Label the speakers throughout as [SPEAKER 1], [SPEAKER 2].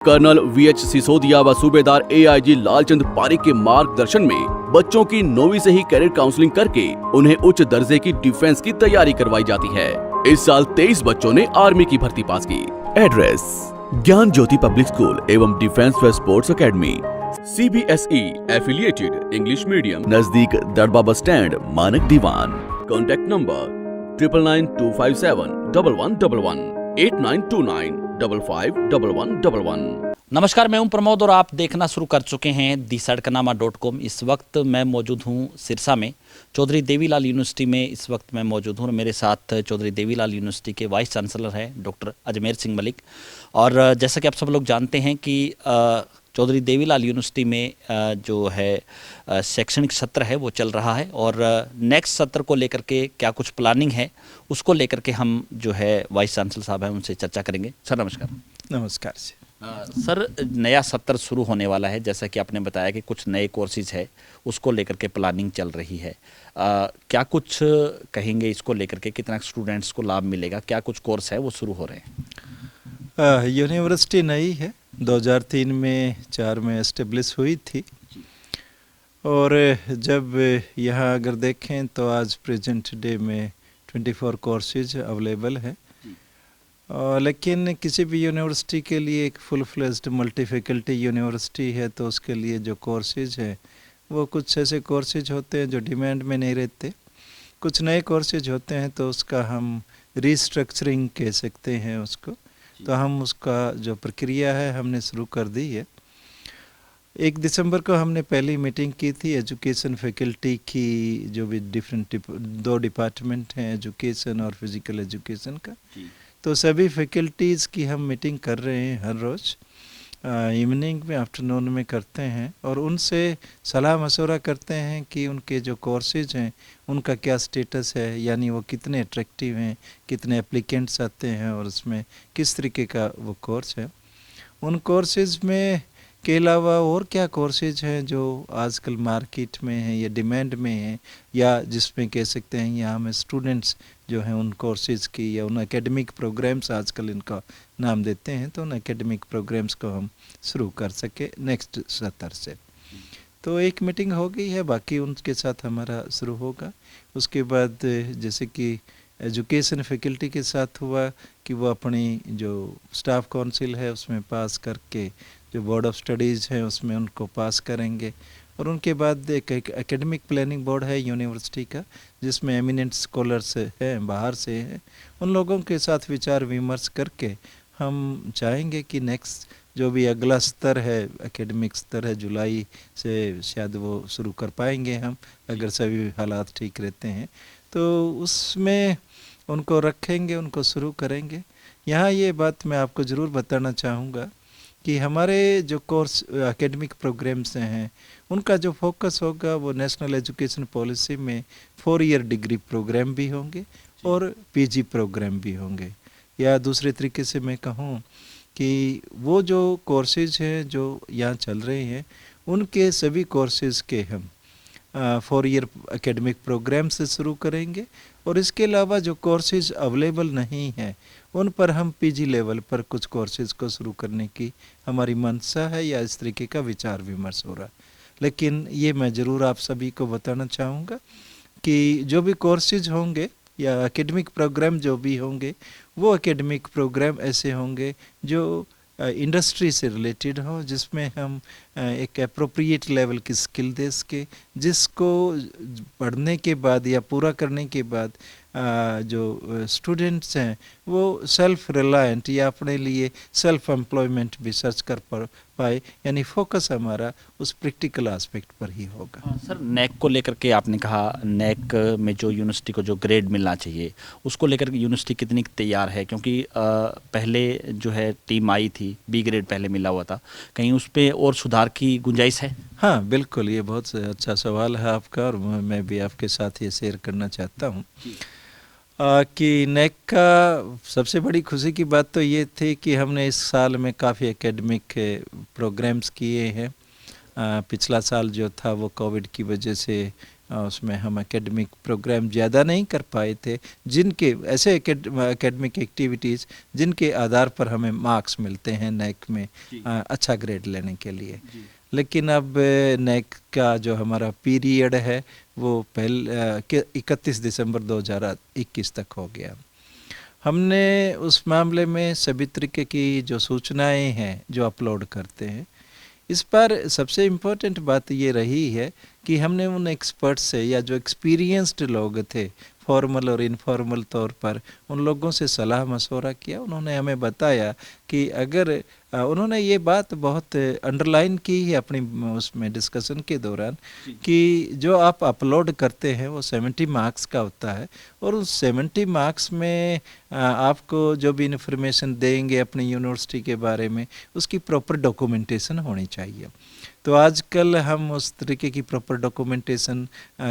[SPEAKER 1] Colonel VH Sisodia व सूबेदार AIG Lalchand Pareek के मार्गदर्शन में बच्चों की 9वीं से ही कैरियर काउंसलिंग करके उन्हें उच्च दर्जे की डिफेंस की तैयारी करवाई जाती है। इस साल 23 बच्चों ने आर्मी की भर्ती पास की। एड्रेस ज्ञान ज्योति पब्लिक स्कूल एवं डिफेंस व sports academy, CBSE affiliated English medium, नजदीक दड़बा बस स्टैंड, मानक दीवान। Contact number 9992571111 8929551111।
[SPEAKER 2] नमस्कार, मैं हूं प्रमोद और आप देखना शुरू कर चुके हैं दी-सड़कनामा.com। इस वक्त मैं मौजूद हूं सिरसा में, चौधरी देवीलाल यूनिवर्सिटी में। इस वक्त मैं मौजूद हूं और मेरे साथ चौधरी देवीलाल यूनिवर्सिटी के वाइस चांसलर हैं डॉक्टर अजमेर सिंह मलिक। और जैसा कि आप सब लोग जानते हैं कि चौधरी देवीलाल यूनिवर्सिटी में जो है शैक्षणिक सत्र है वो चल रहा है और नेक्स्ट सत्र को लेकर के क्या कुछ प्लानिंग है उसको लेकर के हम जो है वाइस चांसलर साहब हैं उनसे चर्चा करेंगे। सर नमस्कार।
[SPEAKER 3] नमस्कार जी।
[SPEAKER 2] सर, नया सत्र शुरू होने वाला है, जैसा कि आपने बताया कि कुछ नए कोर्सेज है उसको लेकर के प्लानिंग चल रही है। क्या कुछ कहेंगे इसको लेकर के, कितना स्टूडेंट्स को लाभ मिलेगा, क्या कुछ कोर्स है वो शुरू हो रहे हैं?
[SPEAKER 3] यूनिवर्सिटी नई है, 2003 में 4 में एस्टेब्लिश हुई थी और जब यहाँ अगर देखें तो आज प्रेजेंट डे में 24 कोर्सेज अवेलेबल है। लेकिन किसी भी यूनिवर्सिटी के लिए एक full fledged multi faculty university है तो उसके लिए जो कोर्सेज है वो कुछ ऐसे कोर्सेज होते हैं जो डिमांड में नहीं रहते, कुछ नए कोर्सेज होते हैं तो उसका हम रीस्ट्रक्चरिंग कह सकते हैं उसको। तो हम उसका जो प्रक्रिया है हमने शुरू कर दी है। 1 दिसंबर को हमने पहली मीटिंग की थी एजुकेशन फैकल्टी की, जो भी डिफरेंट 2 डिपार्टमेंट हैं, एजुकेशन और फिज़िकल एजुकेशन का। तो सभी फैकल्टीज़ की हम मीटिंग कर रहे हैं हर रोज़, इवनिंग में, आफ्टरनून में करते हैं और उनसे सलाह मशवरा करते हैं कि उनके जो कोर्सेज हैं उनका क्या स्टेटस है, यानी वो कितने अट्रैक्टिव हैं, कितने एप्लीकेंट्स आते हैं और उसमें किस तरीके का वो कोर्स है। उन कोर्सेज में के अलावा और क्या कोर्सेज हैं जो आजकल मार्केट में हैं या डिमांड में हैं, या जिसमें कह सकते हैं यहाँ में स्टूडेंट्स जो हैं उन कोर्सेज की या उन एकेडमिक प्रोग्राम्स आजकल इनका नाम देते हैं, तो उन एकेडमिक प्रोग्राम्स को हम शुरू कर सके नेक्स्ट सत्र से। तो एक मीटिंग हो गई है, बाकी उनके साथ हमारा शुरू होगा। उसके बाद जैसे कि एजुकेशन फैकल्टी के साथ हुआ कि वो अपनी जो स्टाफ काउंसिल है उसमें पास करके जो बोर्ड ऑफ स्टडीज़ है उसमें उनको पास करेंगे और उनके बाद एक एकेडमिक प्लानिंग बोर्ड है यूनिवर्सिटी का जिसमें एमिनेंट स्कॉलर्स हैं, बाहर से हैं। उन लोगों के साथ विचार विमर्श करके हम चाहेंगे कि नेक्स्ट जो भी अगला स्तर है, एकेडमिक स्तर है, जुलाई से शायद वो शुरू कर पाएंगे हम, अगर सभी हालात ठीक रहते हैं तो उसमें उनको रखेंगे, उनको शुरू करेंगे। यहाँ ये बात मैं आपको ज़रूर बताना चाहूँगा कि हमारे जो कोर्स एकेडमिक प्रोग्राम्स हैं उनका जो फोकस होगा वो नेशनल एजुकेशन पॉलिसी में 4 ईयर डिग्री प्रोग्राम भी होंगे और पीजी प्रोग्राम भी होंगे। या दूसरे तरीके से मैं कहूँ कि वो जो कोर्सेज हैं जो यहाँ चल रहे हैं उनके सभी कोर्सेज के हम 4 ईयर एकेडमिक प्रोग्राम से शुरू करेंगे और इसके अलावा जो कोर्सेज अवेलेबल नहीं हैं उन पर हम पीजी लेवल पर कुछ कोर्सेज को शुरू करने की हमारी मंशा है या इस तरीके का विचार विमर्श हो रहा। लेकिन ये मैं ज़रूर आप सभी को बताना चाहूँगा कि जो भी कोर्सेज होंगे या एकेडमिक प्रोग्राम जो भी होंगे वो एकेडमिक प्रोग्राम ऐसे होंगे जो इंडस्ट्री से रिलेटेड हो, जिसमें हम एक एप्रोप्रिएट लेवल की स्किल दे सके, जिसको पढ़ने के बाद या पूरा करने के बाद जो स्टूडेंट्स हैं वो सेल्फ रिलायंट या अपने लिए सेल्फ एम्प्लॉयमेंट भी सर्च कर पाए, यानी फोकस हमारा उस प्रैक्टिकल एस्पेक्ट पर ही होगा।
[SPEAKER 2] सर, नेक को लेकर के आपने कहा, नेक में जो यूनिवर्सिटी को जो ग्रेड मिलना चाहिए उसको लेकर के यूनिवर्सिटी कितनी तैयार है? क्योंकि पहले जो है टीम आई थी, बी ग्रेड पहले मिला हुआ था, कहीं उस पर और सुधार की गुंजाइश है?
[SPEAKER 3] हाँ बिल्कुल, ये बहुत अच्छा सवाल है आपका और मैं भी आपके साथ ये शेयर करना चाहता हूँ कि नेक का सबसे बड़ी खुशी की बात तो ये थी कि हमने इस साल में काफ़ी एकेडमिक प्रोग्राम्स किए हैं। पिछला साल जो था वो कोविड की वजह से उसमें हम एकेडमिक प्रोग्राम ज़्यादा नहीं कर पाए थे, जिनके ऐसे एकेडमिक एक्टिविटीज़ जिनके आधार पर हमें मार्क्स मिलते हैं नेक में अच्छा ग्रेड लेने के लिए। लेकिन अब नेक का जो हमारा पीरियड है वो 31 दिसंबर 2021 तक हो गया। हमने उस मामले में सभी तरीके की जो सूचनाएं हैं जो अपलोड करते हैं, इस पर सबसे इम्पोर्टेंट बात ये रही है कि हमने उन एक्सपर्ट से या जो एक्सपीरियंस्ड लोग थे फॉर्मल और इनफॉर्मल तौर पर, उन लोगों से सलाह मशवरा किया। उन्होंने हमें बताया कि अगर उन्होंने ये बात बहुत अंडरलाइन की है अपनी उसमें डिस्कशन के दौरान कि जो आप अपलोड करते हैं वो 70 मार्क्स का होता है, और उस 70 मार्क्स में आपको जो भी इन्फॉर्मेशन देंगे अपनी यूनिवर्सिटी के बारे में उसकी प्रॉपर डॉक्यूमेंटेशन होनी चाहिए। तो आजकल हम उस तरीके की प्रॉपर डॉक्यूमेंटेशन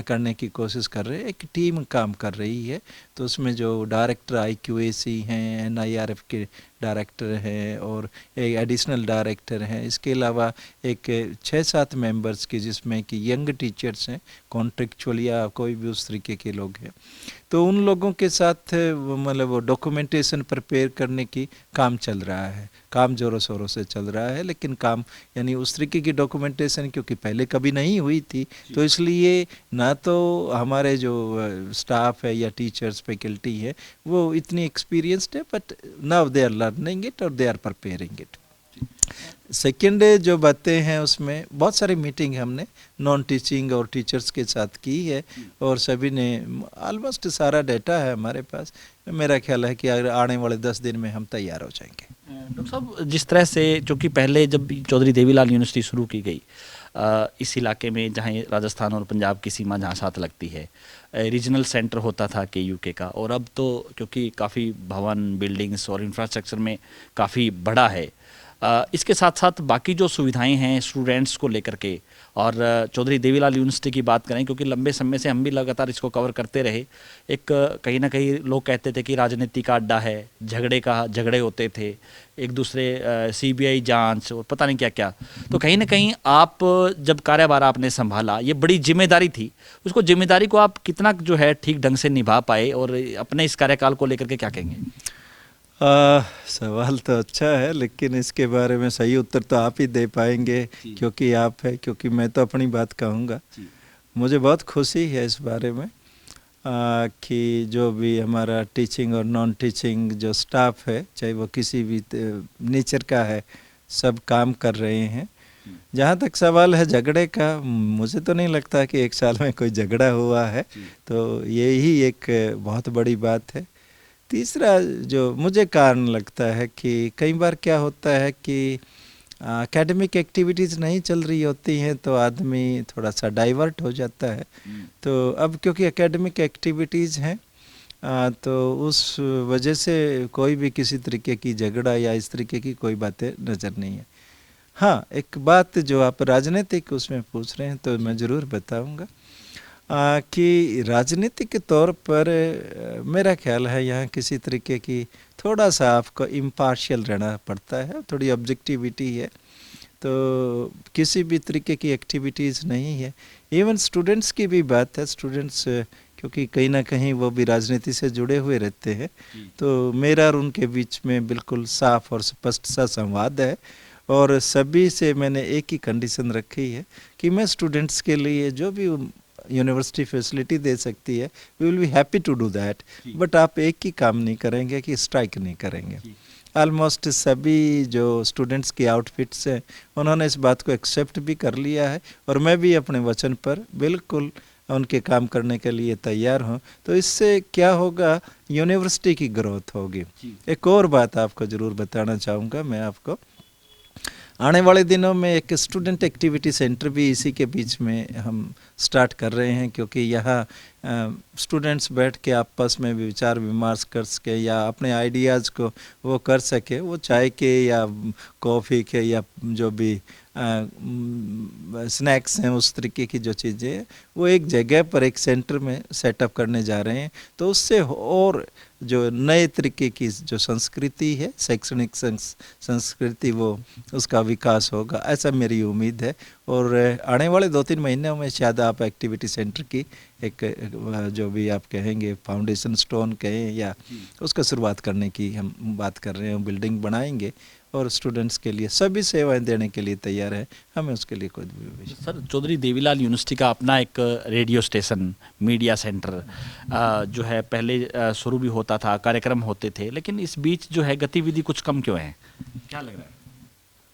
[SPEAKER 3] करने की कोशिश कर रहे हैं। एक टीम काम कर रही है, तो उसमें जो डायरेक्टर IQAC हैं, NIRF के डायरेक्टर हैं और एक एडिशनल डायरेक्टर हैं, इसके अलावा एक 6-7 मेंबर्स की जिसमें कि यंग टीचर्स हैं, कॉन्ट्रेक्चुअल या कोई भी उस तरीके के लोग हैं। तो उन लोगों के साथ मतलब वो डॉक्यूमेंटेशन प्रिपेयर करने की काम चल रहा है, काम ज़ोरों शोरों से चल रहा है। लेकिन काम यानी उस तरीके की डॉक्यूमेंटेशन क्योंकि पहले कभी नहीं हुई थी, तो इसलिए ना तो हमारे जो स्टाफ है या टीचर्स फैकल्टी है वो इतनी एक्सपीरियंस्ड है, but now they are learning it और they are preparing it. Second जो बातें हैं उसमें बहुत सारी मीटिंग हमने नॉन टीचिंग और टीचर्स के साथ की है, और सभी ने ऑलमोस्ट सारा डाटा है हमारे पास। मेरा ख्याल है कि अगर आने वाले 10 दिन में हम तैयार हो जाएंगे।
[SPEAKER 2] डॉक्टर साहब, जिस तरह से चूँकि पहले जब चौधरी देवीलाल यूनिवर्सिटी शुरू की गई इस इलाके में जहाँ राजस्थान और पंजाब की सीमा जहाँ साथ लगती है, रीजनल सेंटर होता था KUK का, और अब तो क्योंकि काफ़ी भवन, बिल्डिंग्स और इंफ्रास्ट्रक्चर में काफ़ी बड़ा है, इसके साथ साथ बाकी जो सुविधाएं हैं स्टूडेंट्स को लेकर के, और चौधरी देवीलाल यूनिवर्सिटी की बात करें क्योंकि लंबे समय से हम भी लगातार इसको कवर करते रहे, एक कहीं ना कहीं लोग कहते थे कि राजनीति का अड्डा है, झगड़े होते थे, एक दूसरे CBI जांच और पता नहीं क्या क्या। तो कहीं ना कहीं आप जब कार्यभार आपने संभाला, ये बड़ी जिम्मेदारी थी, उसको जिम्मेदारी को आप कितना जो है ठीक ढंग से निभा पाए, और अपने इस कार्यकाल को लेकर के क्या कहेंगे?
[SPEAKER 3] सवाल तो अच्छा है, लेकिन इसके बारे में सही उत्तर तो आप ही दे पाएंगे क्योंकि आप है, क्योंकि मैं तो अपनी बात कहूँगा। मुझे बहुत खुशी है इस बारे में कि जो भी हमारा टीचिंग और नॉन टीचिंग जो स्टाफ है, चाहे वो किसी भी नेचर का है, सब काम कर रहे हैं। जहाँ तक सवाल है झगड़े का, मुझे तो नहीं लगता कि 1 साल में कोई झगड़ा हुआ है, तो यही एक बहुत बड़ी बात है। तीसरा जो मुझे कारण लगता है कि कई बार क्या होता है कि एकेडमिक एक्टिविटीज़ नहीं चल रही होती हैं तो आदमी थोड़ा सा डाइवर्ट हो जाता है। तो अब क्योंकि एकेडमिक एक्टिविटीज़ हैं तो उस वजह से कोई भी किसी तरीके की झगड़ा या इस तरीके की कोई बातें नज़र नहीं है। हाँ, एक बात जो आप राजनीतिक उसमें पूछ रहे हैं तो मैं ज़रूर बताऊंगा कि राजनीतिक के तौर पर मेरा ख्याल है यहाँ किसी तरीके की थोड़ा सा आपको इम्पार्शियल रहना पड़ता है, थोड़ी ऑब्जेक्टिविटी है, तो किसी भी तरीके की एक्टिविटीज़ नहीं है। इवन स्टूडेंट्स की भी बात है, स्टूडेंट्स क्योंकि कहीं ना कहीं वो भी राजनीति से जुड़े हुए रहते हैं, तो मेरा और उनके बीच में बिल्कुल साफ और स्पष्ट सा संवाद है, और सभी से मैंने एक ही कंडीशन रखी है कि मैं स्टूडेंट्स के लिए जो भी यूनिवर्सिटी फैसिलिटी दे सकती है, we will be happy to do that, but आप एक ही काम नहीं करेंगे कि स्ट्राइक नहीं करेंगे। ऑलमोस्ट सभी जो स्टूडेंट्स की आउटफिट्स हैं उन्होंने इस बात को एक्सेप्ट भी कर लिया है, और मैं भी अपने वचन पर बिल्कुल उनके काम करने के लिए तैयार हूँ। तो इससे क्या होगा, यूनिवर्सिटी की ग्रोथ होगी। एक और बात आपको ज़रूर बताना चाहूँगा मैं आपको, आने वाले दिनों में एक स्टूडेंट एक्टिविटी सेंटर भी इसी के बीच में हम स्टार्ट कर रहे हैं, क्योंकि यहाँ स्टूडेंट्स बैठ के आपस में विचार विमर्श कर सके या अपने आइडियाज़ को वो कर सके, वो चाय के या कॉफ़ी के या जो भी स्नैक्स हैं, उस तरीके की जो चीज़ें हैं वो एक जगह पर एक सेंटर में सेटअप करने जा रहे हैं। तो उससे और जो नए तरीके की जो संस्कृति है, शैक्षणिक संस्कृति, वो उसका विकास होगा, ऐसा मेरी उम्मीद है। और आने वाले 2-3 महीनों में शायद आप एक्टिविटी सेंटर की एक जो भी आप कहेंगे फाउंडेशन स्टोन कहें या उसका शुरुआत करने की हम बात कर रहे हैं। बिल्डिंग बनाएंगे और स्टूडेंट्स के लिए सभी सेवाएं देने के लिए तैयार है, हमें उसके लिए कोई भी
[SPEAKER 2] सर, चौधरी देवीलाल यूनिवर्सिटी का अपना एक रेडियो स्टेशन, मीडिया सेंटर जो है पहले शुरू भी होता था, कार्यक्रम होते थे, लेकिन इस बीच जो है गतिविधि कुछ कम क्यों है, क्या लग रहा है?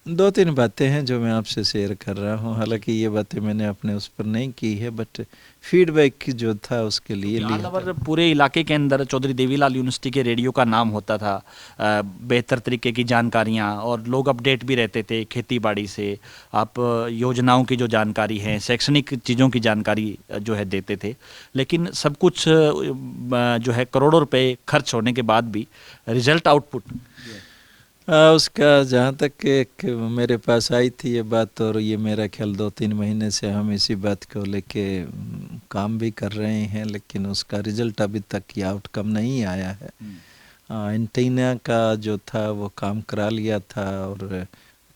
[SPEAKER 3] 2-3 बातें हैं जो मैं आपसे शेयर कर रहा हूँ। हालांकि ये बातें मैंने अपने उस पर नहीं की है, बट फीडबैक जो था उसके लिए
[SPEAKER 2] ऑल पूरे इलाके के अंदर चौधरी देवीलाल यूनिवर्सिटी के रेडियो का नाम होता था, बेहतर तरीके की जानकारियाँ, और लोग अपडेट भी रहते थे खेती बाड़ी से, आप योजनाओं की जो जानकारी है, शैक्षणिक चीज़ों की जानकारी जो है देते थे। लेकिन सब कुछ जो है करोड़ों रुपए खर्च होने के बाद भी रिजल्ट आउटपुट
[SPEAKER 3] उसका जहाँ तक एक मेरे पास आई थी ये बात, और ये मेरा ख्याल 2-3 महीने से हम इसी बात को लेके काम भी कर रहे हैं, लेकिन उसका रिजल्ट अभी तक ये आउटकम नहीं आया है। एंटीना का जो था वो काम करा लिया था, और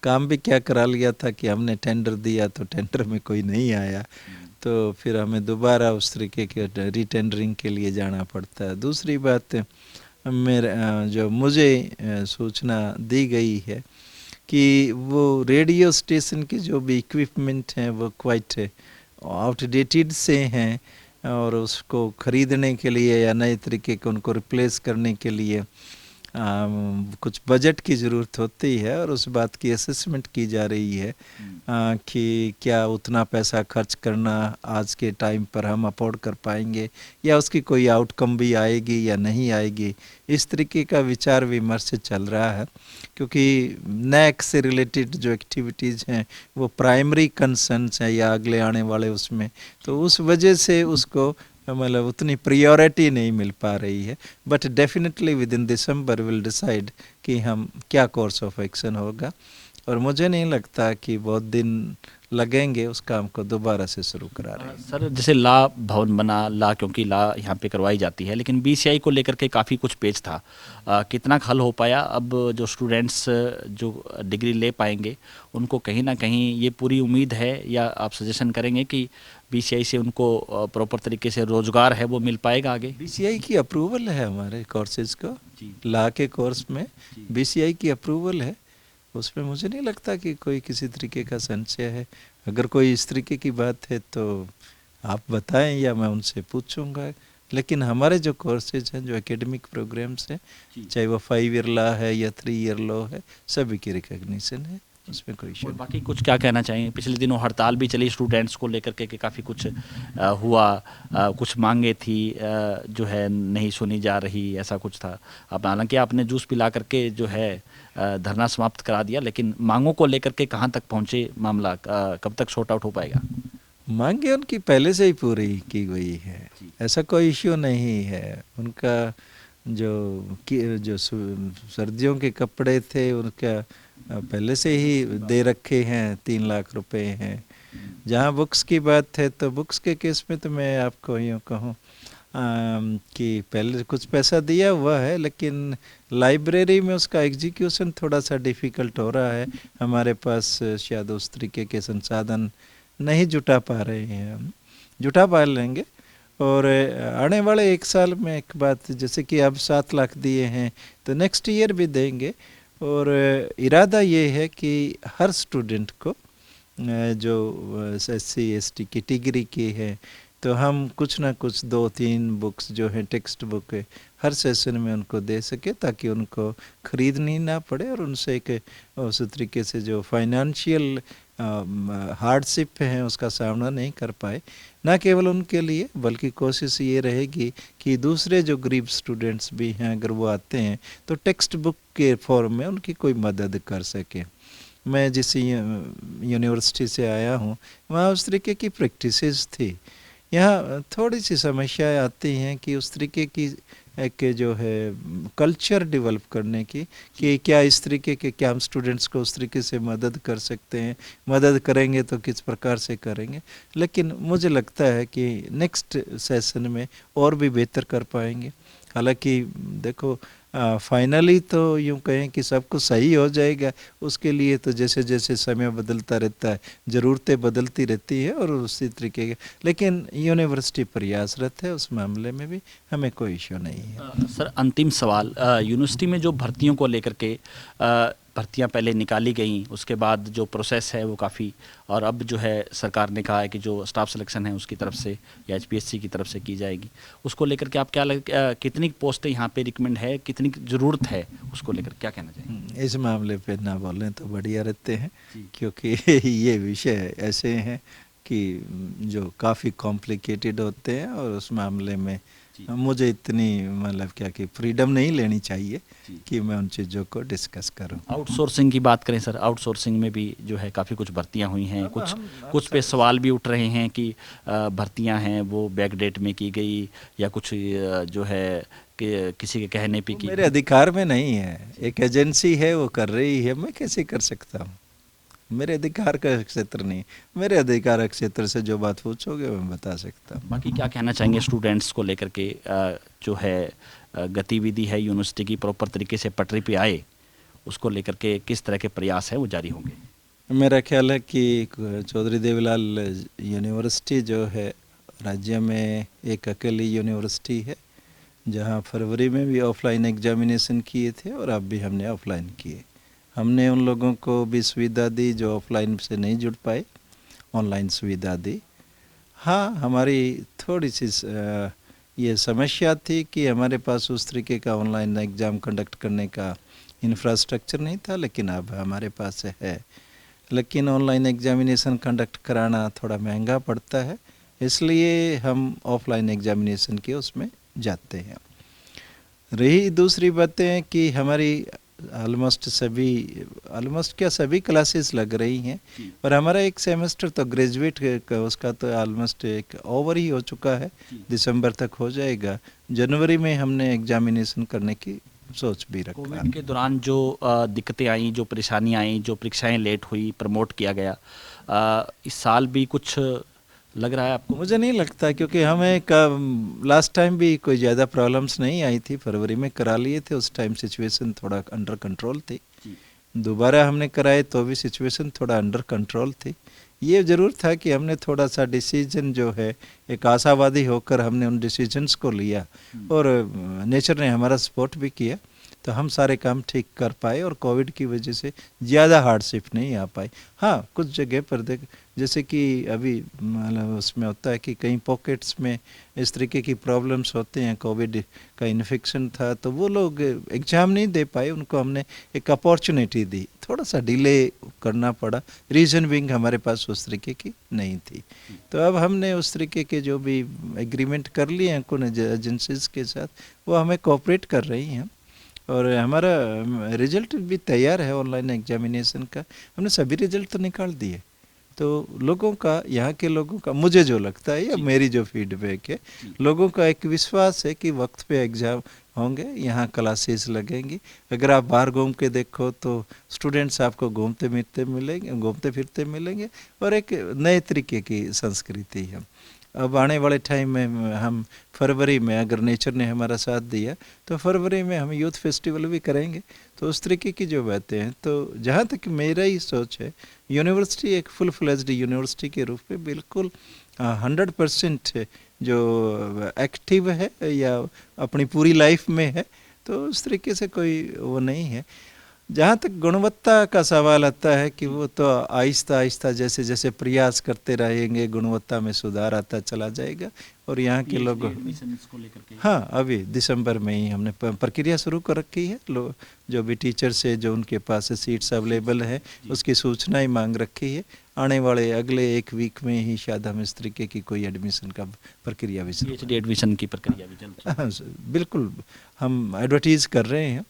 [SPEAKER 3] काम भी क्या करा लिया था कि हमने टेंडर दिया तो टेंडर में कोई नहीं आया, तो फिर हमें दोबारा उस तरीके के रीटेंडरिंग के लिए जाना पड़ता है। दूसरी बात, मेरे जो मुझे सूचना दी गई है कि वो रेडियो स्टेशन के जो भी इक्विपमेंट हैं वो क्वाइट आउटडेटेड से हैं, और उसको ख़रीदने के लिए या नए तरीके के उनको रिप्लेस करने के लिए कुछ बजट की ज़रूरत होती है, और उस बात की असेसमेंट की जा रही है कि क्या उतना पैसा खर्च करना आज के टाइम पर हम अफोर्ड कर पाएंगे, या उसकी कोई आउटकम भी आएगी या नहीं आएगी। इस तरीके का विचार विमर्श चल रहा है, क्योंकि नैक से रिलेटेड जो एक्टिविटीज़ हैं वो प्राइमरी कंसर्न्स हैं या अगले आने वाले उसमें, तो उस वजह से उसको मतलब उतनी प्रायोरिटी नहीं मिल पा रही है। But definitely with in December will decide कि हम क्या कोर्स ऑफ एक्शन होगा, और मुझे नहीं लगता कि बहुत दिन लगेंगे उस काम को दोबारा से शुरू करा रहे हैं।
[SPEAKER 2] सर, जैसे ला भवन बना, ला क्योंकि ला यहाँ पे करवाई जाती है, लेकिन बीसीआई को लेकर के काफ़ी कुछ पेच था, कितना हल हो पाया? अब जो स्टूडेंट्स जो डिग्री ले पाएंगे उनको कहीं ना कहीं ये पूरी उम्मीद है, या आप सजेशन करेंगे कि बीसीआई से उनको प्रॉपर तरीके से रोजगार है वो मिल पाएगा आगे?
[SPEAKER 3] बीसीआई की अप्रूवल है हमारे कोर्सेज को, ला के कोर्स में बीसीआई की अप्रूवल है, उसमें मुझे नहीं लगता कि कोई किसी तरीके का संशय है। अगर कोई इस तरीके की बात है तो आप बताएं या मैं उनसे पूछूंगा, लेकिन हमारे जो कोर्सेज हैं, जो एकेडमिक प्रोग्राम्स हैं, चाहे वो 5 ईयर लॉ है या 3 ईयर लॉ है, सभी की रिकॉग्निशन है, उसमें कोई इशू।
[SPEAKER 2] बाकी कुछ क्या कहना चाहिए? पिछले दिनों हड़ताल भी चली स्टूडेंट्स को लेकर के, काफ़ी कुछ हुआ, कुछ मांगे थी जो है नहीं सुनी जा रही, ऐसा कुछ था। अब हालांकि आपने जूस पिला करके जो है धरना समाप्त करा दिया, लेकिन मांगों को लेकर के कहाँ तक पहुँचे मामला, कब तक शॉर्ट आउट हो पाएगा?
[SPEAKER 3] मांगे उनकी पहले से ही पूरी की गई है, ऐसा कोई इश्यू नहीं है। उनका जो सर्दियों के कपड़े थे उनका पहले से ही दे रखे हैं, 3 लाख रुपए हैं। जहाँ बुक्स की बात है तो बुक्स के केस में तो मैं आपको यूँ कहूँ कि पहले कुछ पैसा दिया हुआ है, लेकिन लाइब्रेरी में उसका एग्जीक्यूशन थोड़ा सा डिफ़िकल्ट हो रहा है। हमारे पास शायद उस तरीके के संसाधन नहीं जुटा पा रहे हैं, हम जुटा पा लेंगे। और आने वाले 1 साल में एक बात, जैसे कि अब 7 लाख दिए हैं तो नेक्स्ट ईयर भी देंगे, और इरादा ये है कि हर स्टूडेंट को जो SC ST कैटेगरी की है तो हम कुछ ना कुछ 2-3 बुक्स जो है टेक्स्ट बुक है हर सेशन में उनको दे सके, ताकि उनको खरीदनी ना पड़े, और उनसे एक उस तरीके से जो फाइनेंशियल हार्डशिप है उसका सामना नहीं कर पाए। ना केवल उनके लिए बल्कि कोशिश ये रहेगी कि दूसरे जो गरीब स्टूडेंट्स भी हैं अगर वो आते हैं तो टेक्स्ट बुक के फॉर्म में उनकी कोई मदद कर सके। मैं जिस यूनिवर्सिटी से आया हूँ वहाँ उस तरीके की प्रैक्टिसेस थी। यहाँ थोड़ी सी समस्याएं आती हैं कि उस तरीके की एक जो है कल्चर डेवलप करने की, कि क्या इस तरीके के, क्या हम स्टूडेंट्स को उस तरीके से मदद कर सकते हैं, मदद करेंगे तो किस प्रकार से करेंगे। लेकिन मुझे लगता है कि नेक्स्ट सेशन में और भी बेहतर कर पाएंगे। हालांकि देखो फाइनली तो यूँ कहें कि सब कुछ सही हो जाएगा, उसके लिए तो जैसे जैसे समय बदलता रहता है, ज़रूरतें बदलती रहती है और उसी तरीके के, लेकिन यूनिवर्सिटी प्रयासरत है, उस मामले में भी हमें कोई इश्यू नहीं है।
[SPEAKER 2] सर अंतिम सवाल, यूनिवर्सिटी में जो भर्तियों को लेकर के भर्तियां पहले निकाली गई, उसके बाद जो प्रोसेस है वो काफ़ी, और अब जो है सरकार ने कहा है कि जो स्टाफ सिलेक्शन है उसकी तरफ से या एचपीएससी की तरफ से की जाएगी, उसको लेकर के आप क्या कितनी पोस्टें यहाँ पे रिकमेंड है, कितनी ज़रूरत है, उसको लेकर क्या कहना चाहिए?
[SPEAKER 3] इस मामले पे ना बोलें तो बढ़िया रहते हैं, क्योंकि ये विषय ऐसे हैं कि जो काफ़ी कॉम्प्लिकेटेड होते हैं और उस मामले में मुझे इतनी मतलब क्या कि फ्रीडम नहीं लेनी चाहिए कि मैं उन चीज़ों को डिस्कस करूं।
[SPEAKER 2] आउटसोर्सिंग की बात करें सर, आउटसोर्सिंग में भी जो है काफ़ी कुछ भर्तियां हुई हैं, कुछ पे सवाल भी उठ रहे हैं कि भर्तियां हैं वो बैकडेट में की गई या कुछ जो है कि किसी के कहने पे की।
[SPEAKER 3] मेरे अधिकार में नहीं है, एक एजेंसी है वो कर रही है, मैं कैसे कर सकता हूँ? मेरे अधिकार का क्षेत्र नहीं, मेरे अधिकार क्षेत्र से जो बात पूछोगे मैं बता सकता हूँ।
[SPEAKER 2] बाकी क्या कहना चाहेंगे स्टूडेंट्स को लेकर के, जो है गतिविधि है यूनिवर्सिटी की प्रॉपर तरीके से पटरी पे आए, उसको लेकर के किस तरह के प्रयास है वो जारी होंगे?
[SPEAKER 3] मेरा ख्याल है कि चौधरी देवीलाल यूनिवर्सिटी जो है राज्य में एक अकेली यूनिवर्सिटी है जहाँ फरवरी में भी ऑफलाइन एग्जामिनेशन किए थे और अब भी हमने ऑफलाइन किए। हमने उन लोगों को भी सुविधा दी जो ऑफलाइन से नहीं जुड़ पाए, ऑनलाइन सुविधा दी। हाँ, हमारी थोड़ी सी ये समस्या थी कि हमारे पास उस तरीके का ऑनलाइन एग्ज़ाम कंडक्ट करने का इंफ्रास्ट्रक्चर नहीं था, लेकिन अब हमारे पास है। लेकिन ऑनलाइन एग्जामिनेशन कंडक्ट कराना थोड़ा महंगा पड़ता है, इसलिए हम ऑफलाइन एग्जामिनेशन के उसमें जाते हैं। रही दूसरी बातें कि हमारी ऑलमोस्ट क्या सभी क्लासेस लग रही हैं, और हमारा एक सेमेस्टर तो ग्रेजुएट का उसका तो ऑलमोस्ट एक ओवर ही हो चुका है, दिसंबर तक हो जाएगा। जनवरी में हमने एग्जामिनेशन करने की सोच भी रखा।
[SPEAKER 2] कोविड के दौरान जो दिक्कतें आई, जो परेशानियां आई, जो परीक्षाएं लेट हुई, प्रमोट किया गया, इस साल भी कुछ लग रहा है आपको?
[SPEAKER 3] मुझे नहीं लगता, क्योंकि हमें लास्ट टाइम भी कोई ज़्यादा प्रॉब्लम्स नहीं आई थी, फरवरी में करा लिए थे, उस टाइम सिचुएशन थोड़ा अंडर कंट्रोल थी। दोबारा हमने कराए तो भी सिचुएशन थोड़ा अंडर कंट्रोल थी। ये ज़रूर था कि हमने थोड़ा सा डिसीजन जो है एक आशावादी होकर हमने उन डिसीजंस को लिया और नेचर ने हमारा सपोर्ट भी किया, तो हम सारे काम ठीक कर पाए और कोविड की वजह से ज़्यादा हार्डशिप नहीं आ पाई। हाँ, कुछ जगह पर देख, जैसे कि अभी मतलब उसमें होता है कि कई पॉकेट्स में इस तरीके की प्रॉब्लम्स होते हैं, कोविड का इन्फेक्शन था तो वो लोग एग्ज़ाम नहीं दे पाए, उनको हमने एक अपॉर्चुनिटी दी, थोड़ा सा डिले करना पड़ा, रीज़न बिंग हमारे पास उस तरीके की नहीं थी। तो अब हमने उस तरीके के जो भी एग्रीमेंट कर लिए हैं कुछ एजेंसीज़ के साथ, वो हमें कोऑपरेट कर रही हैं और हमारा रिजल्ट भी तैयार है ऑनलाइन एग्जामिनेशन का। हमने सभी रिजल्ट तो निकाल दिए, तो लोगों का, यहाँ के लोगों का, मुझे जो लगता है या मेरी जो फीडबैक है, लोगों का एक विश्वास है कि वक्त पे एग्ज़ाम होंगे, यहाँ क्लासेस लगेंगी। अगर आप बाहर घूम के देखो तो स्टूडेंट्स आपको घूमते फिरते मिलेंगे और एक नए तरीके की संस्कृति है। अब आने वाले टाइम में हम फरवरी में, अगर नेचर ने हमारा साथ दिया तो फरवरी में हम यूथ फेस्टिवल भी करेंगे। तो उस तरीके की जो बातें हैं, तो जहाँ तक मेरा ही सोच है, यूनिवर्सिटी एक फुल फ्लेज्ड यूनिवर्सिटी के रूप में बिल्कुल 100% जो एक्टिव है या अपनी पूरी लाइफ में है, तो उस तरीके से कोई वो नहीं है। जहाँ तक गुणवत्ता का सवाल आता है कि वो तो आहिस्ता आहिस्ता जैसे जैसे प्रयास करते रहेंगे, गुणवत्ता में सुधार आता चला जाएगा। और यहाँ के लोग, हाँ, अभी दिसंबर में ही हमने प्रक्रिया शुरू कर रखी है। जो भी टीचर्स है, जो उनके पास सीट्स अवेलेबल है, उसकी सूचनाएं मांग रखी है। आने वाले अगले एक वीक में ही शायद हम इस तरीके की कोई एडमिशन का प्रक्रिया भी
[SPEAKER 2] एडमिशन की प्रक्रिया भी चल रही है।
[SPEAKER 3] बिल्कुल हम एडवर्टीज़ कर रहे हैं।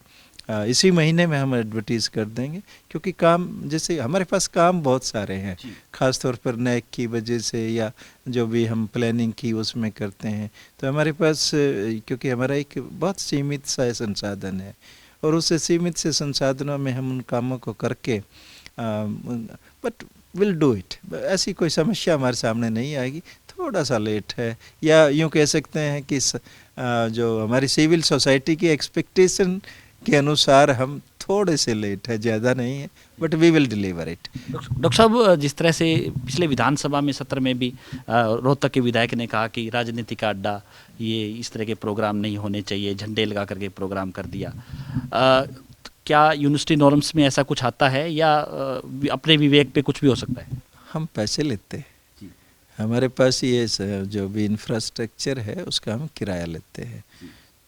[SPEAKER 3] इसी महीने में हम एडवर्टीज़ कर देंगे, क्योंकि काम जैसे हमारे पास काम बहुत सारे हैं, ख़ास तौर पर नैक की वजह से या जो भी हम प्लानिंग की उसमें करते हैं, तो हमारे पास क्योंकि हमारा एक बहुत सीमित सा संसाधन है और उस सीमित से संसाधनों में हम उन कामों को करके बट विल डू इट, ऐसी कोई समस्या हमारे सामने नहीं आएगी। थोड़ा सा लेट है, या यूँ कह सकते हैं कि जो हमारी सिविल सोसाइटी की एक्सपेक्टेशन के अनुसार हम थोड़े से लेट है, ज़्यादा नहीं है, but we will deliver it.
[SPEAKER 2] Doctor साहब, जिस तरह से पिछले विधानसभा में सत्र में भी रोहतक के विधायक ने कहा कि राजनीति का अड्डा, ये इस तरह के प्रोग्राम नहीं होने चाहिए, झंडे लगा करके प्रोग्राम कर दिया, क्या यूनिवर्सिटी नॉर्म्स में ऐसा कुछ आता है या अपने विवेक पे कुछ भी हो सकता है?
[SPEAKER 3] हम पैसे लेते हैं, हमारे पास ये जो भी इंफ्रास्ट्रक्चर है उसका हम किराया लेते हैं,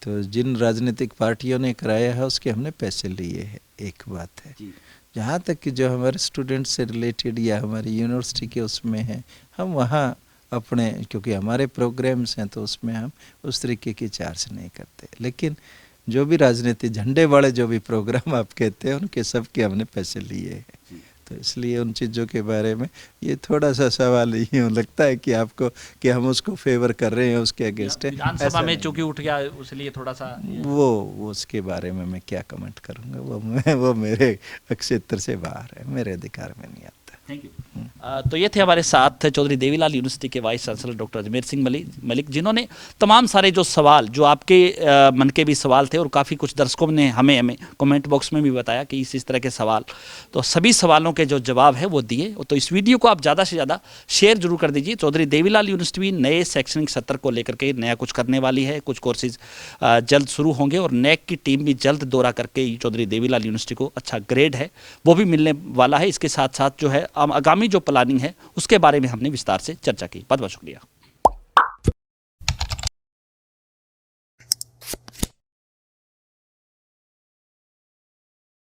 [SPEAKER 3] तो जिन राजनीतिक पार्टियों ने कराया है उसके हमने पैसे लिए हैं, एक बात है। जहाँ तक कि जो हमारे स्टूडेंट से रिलेटेड या हमारी यूनिवर्सिटी के उसमें हैं, हम वहाँ अपने, क्योंकि हमारे प्रोग्राम्स हैं तो उसमें हम उस तरीके की चार्ज नहीं करते, लेकिन जो भी राजनीति झंडे वाले जो भी प्रोग्राम आप कहते हैं उनके सब के हमने पैसे लिए हैं, तो इसलिए उन चीज़ों के बारे में ये थोड़ा सा सवाल यूँ लगता है कि आपको कि हम उसको फेवर कर रहे हैं, उसके अगेंस्ट है।
[SPEAKER 2] विधानसभा में चूंकि उठ गया इसलिए थोड़ा सा
[SPEAKER 3] वो उसके बारे में मैं क्या कमेंट करूँगा, वो मेरे क्षेत्र से बाहर है, मेरे अधिकार में नहीं आता।
[SPEAKER 2] Thank you. तो ये थे हमारे साथ चौधरी देवीलाल यूनिवर्सिटी के vice chancellor doctor Ajmer Singh Malik, जिन्होंने तमाम सारे जो सवाल जो आपके मन के भी सवाल थे और काफ़ी कुछ दर्शकों ने हमें कमेंट बॉक्स में भी बताया कि इस तरह के सवाल, तो सभी सवालों के जो जवाब है वो दिए। तो इस वीडियो को आप ज़्यादा से ज़्यादा शेयर जरूर कर दीजिए। चौधरी देवीलाल यूनिवर्सिटी नए शैक्षणिक सत्र को लेकर के नया कुछ करने वाली है, कुछ कोर्सेज जल्द शुरू होंगे और नैक की टीम भी जल्द दौरा करके चौधरी देवीलाल यूनिवर्सिटी को अच्छा ग्रेड है वो भी मिलने वाला है। इसके साथ साथ जो है आगामी जो प्लानिंग है उसके बारे में हमने विस्तार से चर्चा की। बहुत बहुत शुक्रिया।